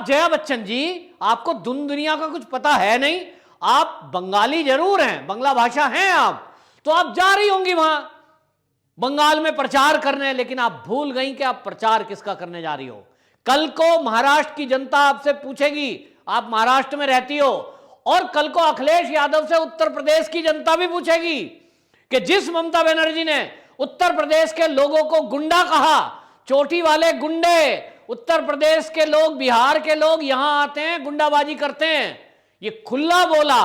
जया बच्चन जी, आपको दुनिया का कुछ पता है नहीं। आप बंगाली जरूर हैं, बंगला भाषा हैं आप, तो आप जा रही होंगी वहां बंगाल में प्रचार करने, लेकिन आप भूल गई कि आप प्रचार किसका करने जा रही हो। कल को महाराष्ट्र की जनता आपसे पूछेगी, आप महाराष्ट्र में रहती हो, और कल को अखिलेश यादव से उत्तर प्रदेश की जनता भी पूछेगी कि जिस ममता बनर्जी ने उत्तर प्रदेश के लोगों को गुंडा कहा, चोटी वाले गुंडे, उत्तर प्रदेश के लोग, बिहार के लोग यहां आते हैं, गुंडाबाजी करते हैं, ये खुला बोला।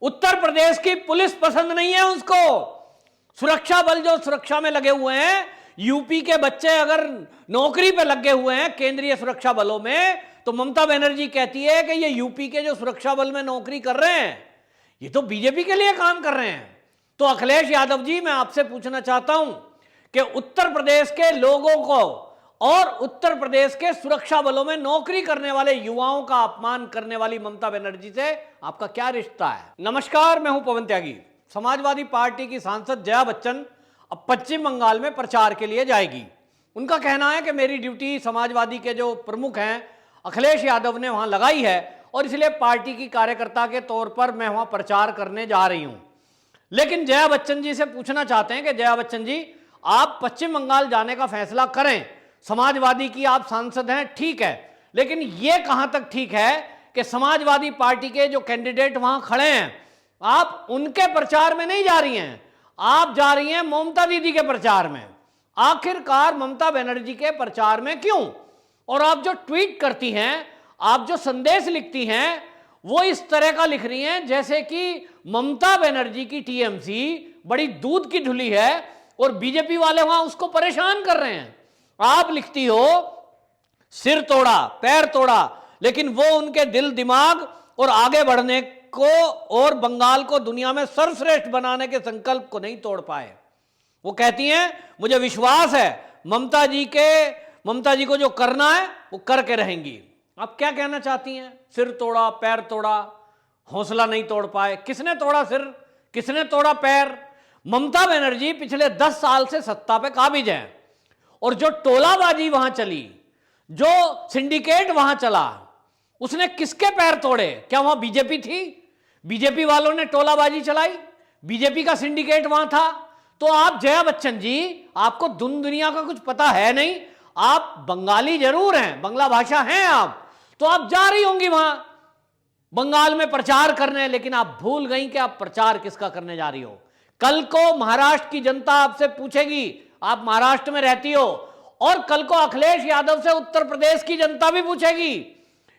उत्तर प्रदेश की पुलिस पसंद नहीं है उसको, सुरक्षा बल जो सुरक्षा में लगे हुए हैं, यूपी के बच्चे अगर नौकरी पे लगे हुए हैं केंद्रीय सुरक्षा बलों में, तो ममता बनर्जी कहती है कि ये यूपी के जो सुरक्षा बल में नौकरी कर रहे हैं ये तो बीजेपी के लिए काम कर रहे हैं। तो अखिलेश यादव जी, मैं आपसे पूछना चाहता हूं कि उत्तर प्रदेश के लोगों को और उत्तर प्रदेश के सुरक्षा बलों में नौकरी करने वाले युवाओं का अपमान करने वाली ममता बनर्जी से आपका क्या रिश्ता है? नमस्कार, मैं हूं पवन त्यागी। समाजवादी पार्टी की सांसद जया बच्चन अब पश्चिम बंगाल में प्रचार के लिए जाएगी। उनका कहना है कि मेरी ड्यूटी समाजवादी के जो प्रमुख हैं अखिलेश यादव ने वहां लगाई है, और इसलिए पार्टी की कार्यकर्ता के तौर पर मैं वहां प्रचार करने जा रही हूं। लेकिन जया बच्चन जी से पूछना चाहते हैं कि जया बच्चन जी, आप पश्चिम बंगाल जाने का फैसला करें, समाजवादी की आप सांसद हैं, ठीक है, लेकिन यह कहां तक ठीक है कि समाजवादी पार्टी के जो कैंडिडेट वहां खड़े हैं, आप उनके प्रचार में नहीं जा रही हैं, आप जा रही हैं ममता दीदी के प्रचार में। आखिरकार ममता बनर्जी के प्रचार में क्यों? और आप जो ट्वीट करती हैं, आप जो संदेश लिखती हैं, वो इस तरह का लिख रही हैं जैसे कि ममता बनर्जी की टीएमसी बड़ी दूध की धुली है और बीजेपी वाले वहां उसको परेशान कर रहे हैं। आप लिखती हो सिर तोड़ा, पैर तोड़ा, लेकिन वो उनके दिल, दिमाग और आगे बढ़ने को और बंगाल को दुनिया में सर्वश्रेष्ठ बनाने के संकल्प को नहीं तोड़ पाए। वो कहती हैं, मुझे विश्वास है ममता जी को जो करना है वो करके रहेंगी। आप क्या कहना चाहती हैं? सिर तोड़ा, पैर तोड़ा, हौसला नहीं तोड़ पाए। किसने तोड़ा सिर, किसने तोड़ा पैर? ममता बनर्जी पिछले 10 साल से सत्ता पे काबिज है, और जो टोलाबाजी वहां चली, जो सिंडिकेट वहां चला, उसने किसके पैर तोड़े? क्या वहां बीजेपी थी? बीजेपी वालों ने टोलाबाजी चलाई, बीजेपी का सिंडिकेट वहां था। तो आप जया बच्चन जी, आपको दुनिया का कुछ पता है नहीं। आप बंगाली जरूर हैं, बंगला भाषा हैं आप, तो आप जा रही होंगी वहां बंगाल में प्रचार करने, लेकिन आप भूल गई कि आप प्रचार किसका करने जा रही हो। कल को महाराष्ट्र की जनता आपसे पूछेगी, आप महाराष्ट्र में रहती हो, और कल को अखिलेश यादव से उत्तर प्रदेश की जनता भी पूछेगी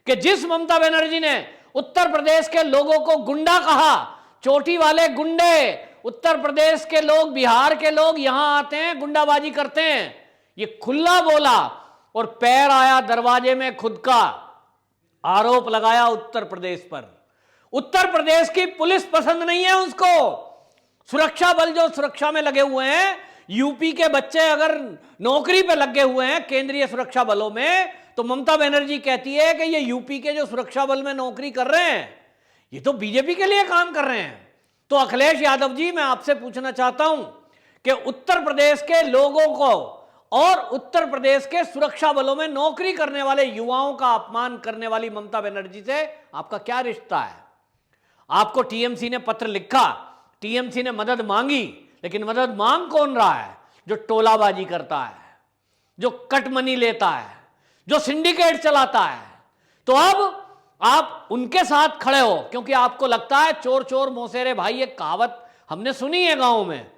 कि जिस ममता बनर्जी ने उत्तर प्रदेश के लोगों को गुंडा कहा, चोटी वाले गुंडे, उत्तर प्रदेश के लोग, बिहार के लोग यहां आते हैं, गुंडाबाजी करते हैं, ये खुला बोला, और पैर आया दरवाजे में खुद का। आरोप लगाया उत्तर प्रदेश पर। उत्तर प्रदेश की पुलिस पसंद नहीं है उसको, सुरक्षा बल जो सुरक्षा में लगे हुए हैं, यूपी के बच्चे अगर नौकरी पे लगे हुए हैं केंद्रीय सुरक्षा बलों में, तो ममता बनर्जी कहती है कि ये यूपी के जो सुरक्षा बल में नौकरी कर रहे हैं ये तो बीजेपी के लिए काम कर रहे हैं। तो अखिलेश यादव जी, मैं आपसे पूछना चाहता हूं कि उत्तर प्रदेश के लोगों को और उत्तर प्रदेश के सुरक्षा बलों में नौकरी करने वाले युवाओं का अपमान करने वाली ममता बनर्जी से आपका क्या रिश्ता है? आपको टीएमसी ने पत्र लिखा, टीएमसी ने मदद मांगी, लेकिन मदद मांग कौन रहा है? जो टोलाबाजी करता है, जो कटमनी लेता है, जो सिंडिकेट चलाता है। तो अब आप उनके साथ खड़े हो, क्योंकि आपको लगता है चोर चोर मौसेरे भाई, एक कहावत हमने सुनी है गांव में।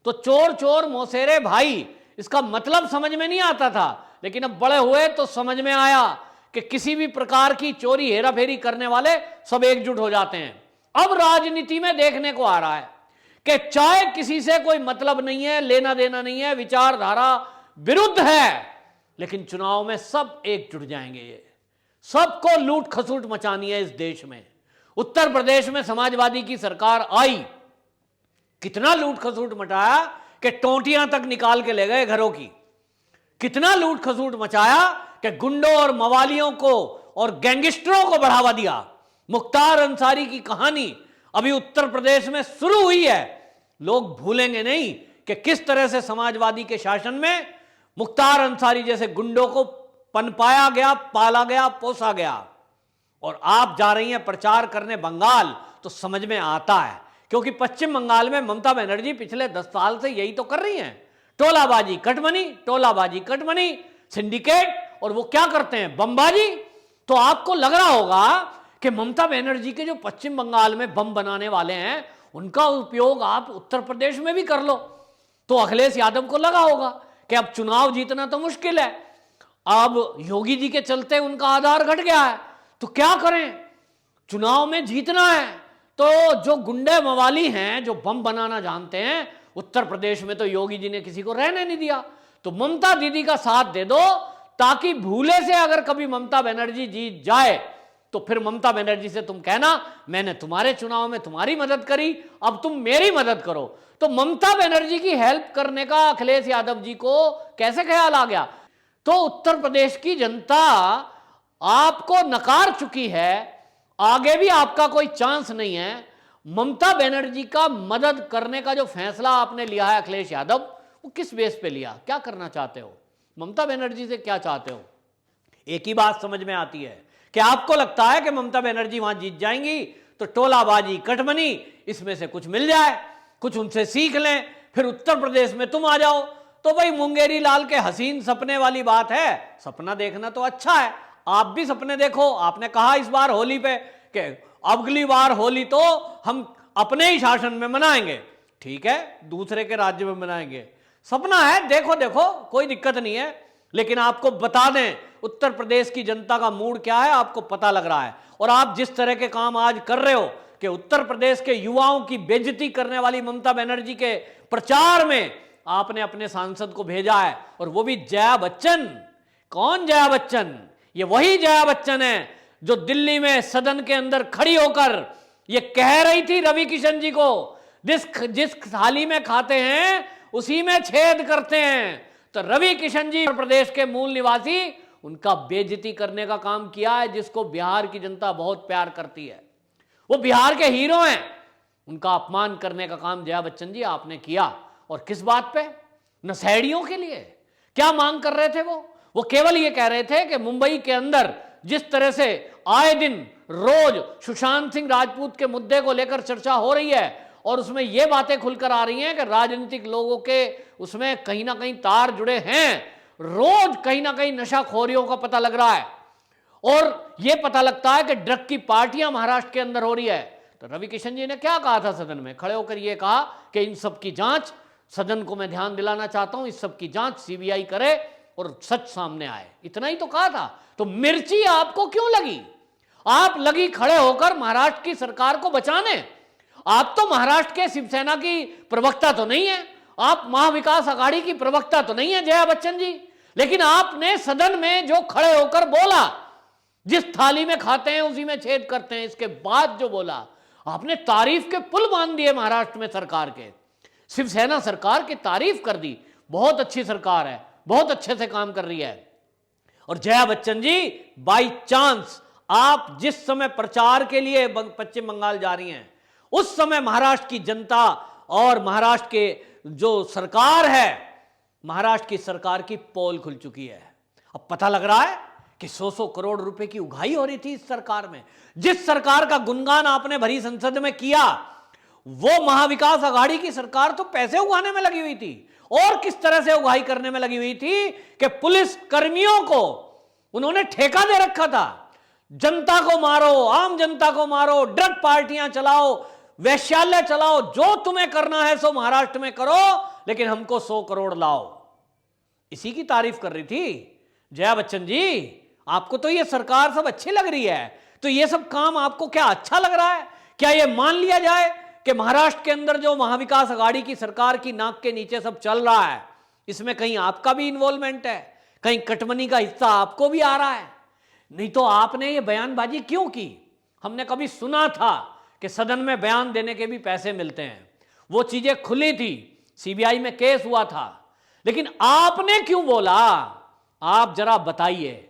तो चोर चोर मौसेरे भाई, इसका मतलब समझ में नहीं आता था, लेकिन अब बड़े हुए तो समझ में आया कि किसी भी प्रकार की चोरी हेराफेरी करने वाले सब एकजुट हो जाते हैं। अब राजनीति में देखने को आ रहा है कि चाहे किसी से कोई मतलब नहीं है, लेना देना नहीं है, विचारधारा विरुद्ध है, लेकिन चुनाव में सब एकजुट जाएंगे। ये सबको लूट खसूट मचानी है इस देश में। उत्तर प्रदेश में समाजवादी की सरकार आई, कितना लूट खसूट मचाया कि टोंटियां तक निकाल के ले गए घरों की। कितना लूट खसूट मचाया कि गुंडों और मवालियों को और गैंगस्टरों को बढ़ावा दिया। मुख्तार अंसारी की कहानी अभी उत्तर प्रदेश में शुरू हुई है। लोग भूलेंगे नहीं कि किस तरह से समाजवादी के शासन में मुख्तार अंसारी जैसे गुंडों को पनपाया गया, पाला गया, पोसा गया। और आप जा रही हैं प्रचार करने बंगाल, तो समझ में आता है, क्योंकि पश्चिम बंगाल में ममता बनर्जी पिछले 10 साल से यही तो कर रही हैं, टोलाबाजी कटमनी, टोलाबाजी कटमनी, सिंडिकेट, और वो क्या करते हैं, बमबाजी। तो आपको लग रहा होगा कि ममता बनर्जी के जो पश्चिम बंगाल में बम बनाने वाले हैं उनका उपयोग आप उत्तर प्रदेश में भी कर लो। तो अखिलेश यादव को लगा होगा कि अब चुनाव जीतना तो मुश्किल है, अब योगी जी के चलते उनका आधार घट गया है, तो क्या करें, चुनाव में जीतना है। तो जो गुंडे मवाली हैं, जो बम बनाना जानते हैं, उत्तर प्रदेश में तो योगी जी ने किसी को रहने नहीं दिया। तो ममता दीदी का साथ दे दो, ताकि भूले से अगर कभी ममता बनर्जी जीत जाए तो फिर ममता बनर्जी से तुम कहना मैंने तुम्हारे चुनाव में तुम्हारी मदद करी, अब तुम मेरी मदद करो। तो ममता बनर्जी की हेल्प करने का अखिलेश यादव जी को कैसे ख्याल आ गया। तो उत्तर प्रदेश की जनता आपको नकार चुकी है, आगे भी आपका कोई चांस नहीं है। ममता बनर्जी का मदद करने का जो फैसला आपने लिया है अखिलेश यादव, वो किस बेस पे लिया, क्या करना चाहते हो, ममता बनर्जी से क्या चाहते हो। एक ही बात समझ में आती है कि आपको लगता है कि ममता बनर्जी वहां जीत जाएंगी तो टोलाबाजी कटमनी इसमें से कुछ मिल जाए, कुछ उनसे सीख लें, फिर उत्तर प्रदेश में तुम आ जाओ। तो भाई मुंगेरी लाल के हसीन सपने वाली बात है, सपना देखना तो अच्छा है, आप भी सपने देखो। आपने कहा इस बार होली पे कि अगली बार होली तो हम अपने ही शासन में मनाएंगे, ठीक है, दूसरे के राज्य में मनाएंगे, सपना है, देखो देखो कोई दिक्कत नहीं है। लेकिन आपको बता दें उत्तर प्रदेश की जनता का मूड क्या है, आपको पता लग रहा है। और आप जिस तरह के काम आज कर रहे हो कि उत्तर प्रदेश के युवाओं की बेइज्जती करने वाली ममता बनर्जी के प्रचार में आपने अपने सांसद को भेजा है, और वो भी जया बच्चन। कौन जया बच्चन, ये वही जया बच्चन है जो दिल्ली में सदन के अंदर खड़ी होकर ये कह रही थी रवि किशन जी को, जिस थाली में खाते हैं उसी में छेद करते हैं। तो रवि किशन जी प्रदेश के मूल निवासी, उनका बेइज्जती करने का काम किया है, जिसको बिहार की जनता बहुत प्यार करती है, वो बिहार के हीरो हैं, उनका अपमान करने का काम जया बच्चन जी आपने किया। और किस बात पे, नशेड़ियों के लिए क्या मांग कर रहे थे वो केवल ये कह रहे थे कि मुंबई के अंदर जिस तरह से आए दिन रोज सुशांत सिंह राजपूत के मुद्दे को लेकर चर्चा हो रही है, और उसमें ये बातें खुलकर आ रही हैं कि राजनीतिक लोगों के उसमें कहीं ना कहीं तार जुड़े हैं, रोज कहीं ना कहीं नशाखोरियों का पता लग रहा है, और यह पता लगता है कि ड्रग की पार्टियां महाराष्ट्र के अंदर हो रही है। तो रवि किशन जी ने क्या कहा था सदन में खड़े होकर, यह कहा कि इन सब की जांच, सदन को मैं ध्यान दिलाना चाहता हूं, इस सब की जांच सीबीआई करे और सच सामने आए, इतना ही तो कहा था। तो मिर्ची आपको क्यों लगी, आप लगी खड़े होकर महाराष्ट्र की सरकार को बचाने। आप तो महाराष्ट्र के शिवसेना की प्रवक्ता तो नहीं है, आप महाविकास आघाड़ी की प्रवक्ता तो नहीं है जया बच्चन जी, लेकिन आपने सदन में जो खड़े होकर बोला, जिस थाली में खाते हैं उसी में छेद करते हैं, इसके बाद जो बोला, आपने तारीफ के पुल बांध दिए महाराष्ट्र में सरकार के, शिवसेना सरकार की तारीफ कर दी, बहुत अच्छी सरकार है, बहुत अच्छे से काम कर रही है। और जया बच्चन जी, बाई चांस आप जिस समय प्रचार के लिए पश्चिम बंगाल जा रही हैं, उस समय महाराष्ट्र की जनता और महाराष्ट्र के जो सरकार है, महाराष्ट्र की सरकार की पोल खुल चुकी है। अब पता लग रहा है कि 100 करोड़ रुपए की उगाही हो रही थी इस सरकार में। जिस सरकार का गुणगान आपने भरी संसद में किया, वो महाविकास आघाड़ी की सरकार तो पैसे उगाने में लगी हुई थी, और किस तरह से उगाही करने में लगी हुई थी कि पुलिस कर्मियों को उन्होंने ठेका दे रखा था, जनता को मारो, आम जनता को मारो, ड्रग पार्टियां चलाओ, वैश्यालय चलाओ, जो तुम्हें करना है सो महाराष्ट्र में करो, लेकिन हमको 100 करोड़ लाओ। इसी की तारीफ कर रही थी जया बच्चन जी। आपको तो ये सरकार सब अच्छी लग रही है, तो ये सब काम आपको क्या अच्छा लग रहा है? क्या ये मान लिया जाए कि महाराष्ट्र के अंदर जो महाविकास आघाड़ी की सरकार की नाक के नीचे सब चल रहा है, इसमें कहीं आपका भी इन्वॉल्वमेंट है, कहीं कटमनी का हिस्सा आपको भी आ रहा है? नहीं तो आपने ये बयानबाजी क्यों की? हमने कभी सुना था कि सदन में बयान देने के भी पैसे मिलते हैं, वो चीजें खुली थी, सीबीआई में केस हुआ था, लेकिन आपने क्यों बोला? आप जरा बताइए।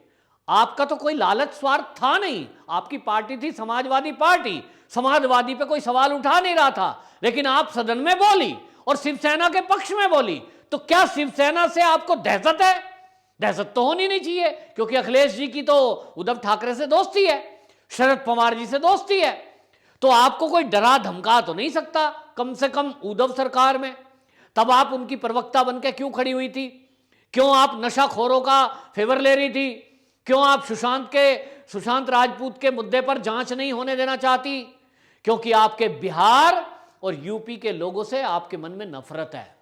आपका तो कोई लालच स्वार्थ था नहीं, आपकी पार्टी थी समाजवादी पार्टी, समाजवादी पे कोई सवाल उठा नहीं रहा था, लेकिन आप सदन में बोली और शिवसेना के पक्ष में बोली। तो क्या शिवसेना से आपको दहशत है? दहशत तो होनी नहीं चाहिए, क्योंकि अखिलेश जी की तो उद्धव ठाकरे से दोस्ती है। शरद पवार जी से दोस्ती है, तो आपको कोई डरा धमका तो नहीं सकता, कम से कम उद्धव सरकार में। तब आप उनकी प्रवक्ता बनकर क्यों खड़ी हुई थी? क्यों आप नशाखोरों का फेवर ले रही थी? क्यों आप सुशांत राजपूत के मुद्दे पर जांच नहीं होने देना चाहती? क्योंकि आपके बिहार और यूपी के लोगों से आपके मन में नफरत है,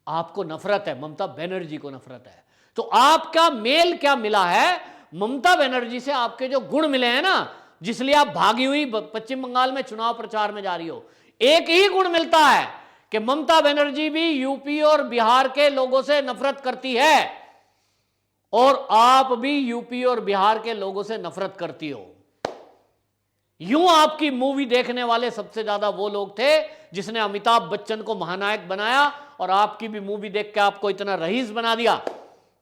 आपको नफरत है, ममता बनर्जी को नफरत है। तो आपका मेल क्या मिला है? ममता बनर्जी से आपके जो गुण मिले हैं ना, जिसलिए आप भागी हुई पश्चिम बंगाल में चुनाव प्रचार में जा रही हो, एक ही गुण मिलता है कि ममता बनर्जी भी यूपी और बिहार के लोगों से नफरत करती है और आप भी यूपी और बिहार के लोगों से नफरत करती हो। यूं आपकी मूवी देखने वाले सबसे ज्यादा वो लोग थे जिसने अमिताभ बच्चन को महानायक बनाया, और आपकी भी मूवी देख के आपको इतना रईस बना दिया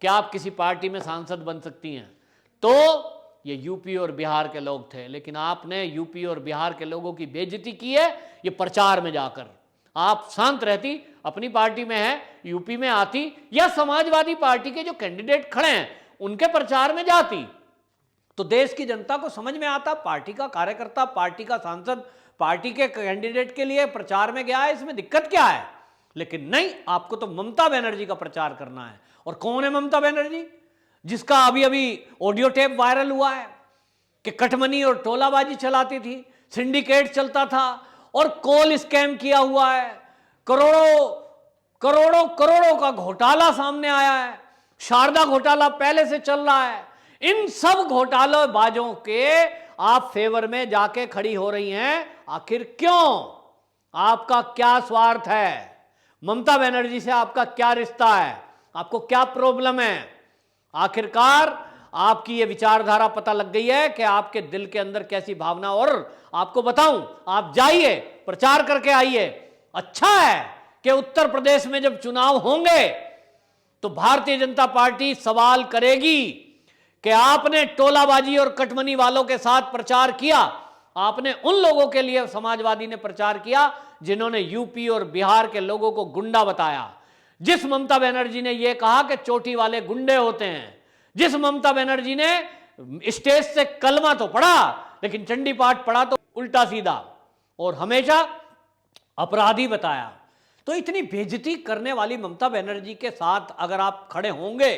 कि आप किसी पार्टी में सांसद बन सकती हैं। तो ये यूपी और बिहार के लोग थे, लेकिन आपने यूपी और बिहार के लोगों की बेइज्जती की है ये प्रचार में जाकर। आप शांत रहती, अपनी पार्टी में है, यूपी में आती, या समाजवादी पार्टी के जो कैंडिडेट खड़े हैं उनके प्रचार में जाती, तो देश की जनता को समझ में आता पार्टी का कार्यकर्ता, पार्टी का सांसद, पार्टी के कैंडिडेट के लिए प्रचार में गया है, इसमें दिक्कत क्या है? लेकिन नहीं, आपको तो ममता बनर्जी का प्रचार करना है। और कौन है ममता बनर्जी? जिसका अभी अभी ऑडियो टेप वायरल हुआ है कि कटमनी और टोलाबाजी चलाती थी, सिंडिकेट चलता था और कोल स्कैम किया हुआ है, करोड़ों का घोटाला सामने आया है, शारदा घोटाला पहले से चल रहा है। इन सब घोटालेबाजों के आप फेवर में जाके खड़ी हो रही हैं, आखिर क्यों? आपका क्या स्वार्थ है? ममता बनर्जी से आपका क्या रिश्ता है? आपको क्या प्रॉब्लम है? आखिरकार आपकी ये विचारधारा पता लग गई है कि आपके दिल के अंदर कैसी भावना। और आपको बताऊं, आप जाइए, प्रचार करके आइए। अच्छा है कि उत्तर प्रदेश में जब चुनाव होंगे तो भारतीय जनता पार्टी सवाल करेगी कि आपने टोलाबाजी और कटमनी वालों के साथ प्रचार किया, आपने उन लोगों के लिए समाजवादी ने प्रचार किया जिन्होंने यूपी और बिहार के लोगों को गुंडा बताया। जिस ममता बनर्जी ने यह कहा कि चोटी वाले गुंडे होते हैं, जिस ममता बनर्जी ने स्टेज से कलमा तो पढ़ा लेकिन चंडी पाठ पढ़ा तो उल्टा सीधा और हमेशा अपराधी बताया, तो इतनी बेइज्जती करने वाली ममता बनर्जी के साथ अगर आप खड़े होंगे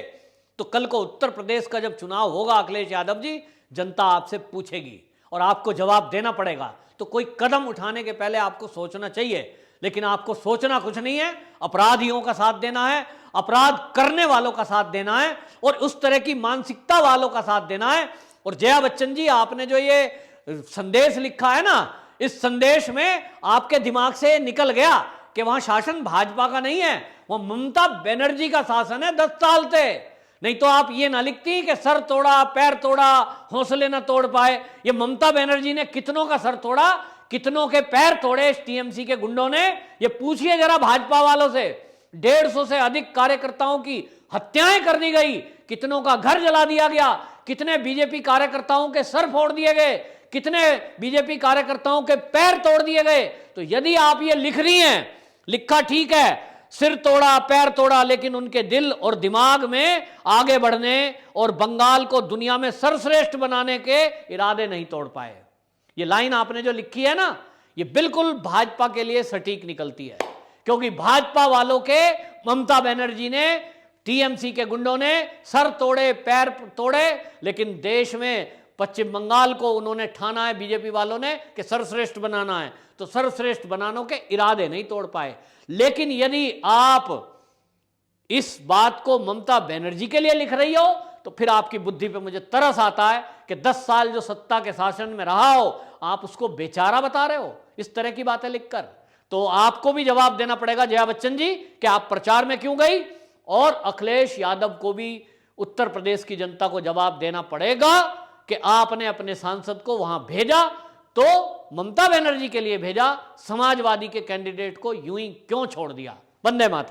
तो कल को उत्तर प्रदेश का जब चुनाव होगा अखिलेश यादव जी, जनता आपसे पूछेगी और आपको जवाब देना पड़ेगा। तो कोई कदम उठाने के पहले आपको सोचना चाहिए, लेकिन आपको सोचना कुछ नहीं है, अपराधियों का साथ देना है, अपराध करने वालों का साथ देना है और उस तरह की मानसिकता वालों का साथ देना है। और जया बच्चन जी, आपने जो ये संदेश लिखा है ना, इस संदेश में आपके दिमाग से निकल गया कि वहां शासन भाजपा का नहीं है, वहां ममता बनर्जी का शासन है 10 साल से। नहीं तो आप ये ना लिखती कि सर तोड़ा, पैर तोड़ा, हौसले ना तोड़ पाए। ये ममता बनर्जी ने कितनों का सर तोड़ा, कितनों के पैर तोड़े टीएमसी के गुंडों ने, ये पूछिए जरा भाजपा वालों से। 150 से अधिक कार्यकर्ताओं की हत्याएं कर दी गई, कितनों का घर जला दिया गया, कितने बीजेपी कार्यकर्ताओं के सर फोड़ दिए गए, कितने बीजेपी कार्यकर्ताओं के पैर तोड़ दिए गए। तो यदि आप ये लिख रही हैं, लिखा ठीक है, सिर तोड़ा, पैर तोड़ा, लेकिन उनके दिल और दिमाग में आगे बढ़ने और बंगाल को दुनिया में सर्वश्रेष्ठ बनाने के इरादे नहीं तोड़ पाए। ये लाइन आपने जो लिखी है ना, ये बिल्कुल भाजपा के लिए सटीक निकलती है, क्योंकि भाजपा वालों के ममता बनर्जी ने, टीएमसी के गुंडों ने सर तोड़े, पैर तोड़े, लेकिन देश में पश्चिम बंगाल को उन्होंने ठाना है बीजेपी वालों ने कि सर्वश्रेष्ठ बनाना है, तो सर्वश्रेष्ठ बनाने के इरादे नहीं तोड़ पाए। लेकिन यदि आप इस बात को ममता बनर्जी के लिए लिख रही हो तो फिर आपकी बुद्धि पे मुझे तरस आता है कि 10 साल जो सत्ता के शासन में रहा हो, आप उसको बेचारा बता रहे हो इस तरह की बातें लिखकर। तो आपको भी जवाब देना पड़ेगा जया बच्चन जी कि आप प्रचार में क्यों गई, और अखिलेश यादव को भी उत्तर प्रदेश की जनता को जवाब देना पड़ेगा कि आपने अपने सांसद को वहां भेजा तो ममता बनर्जी के लिए भेजा, समाजवादी के कैंडिडेट को यूं ही क्यों छोड़ दिया। वंदे मातरम।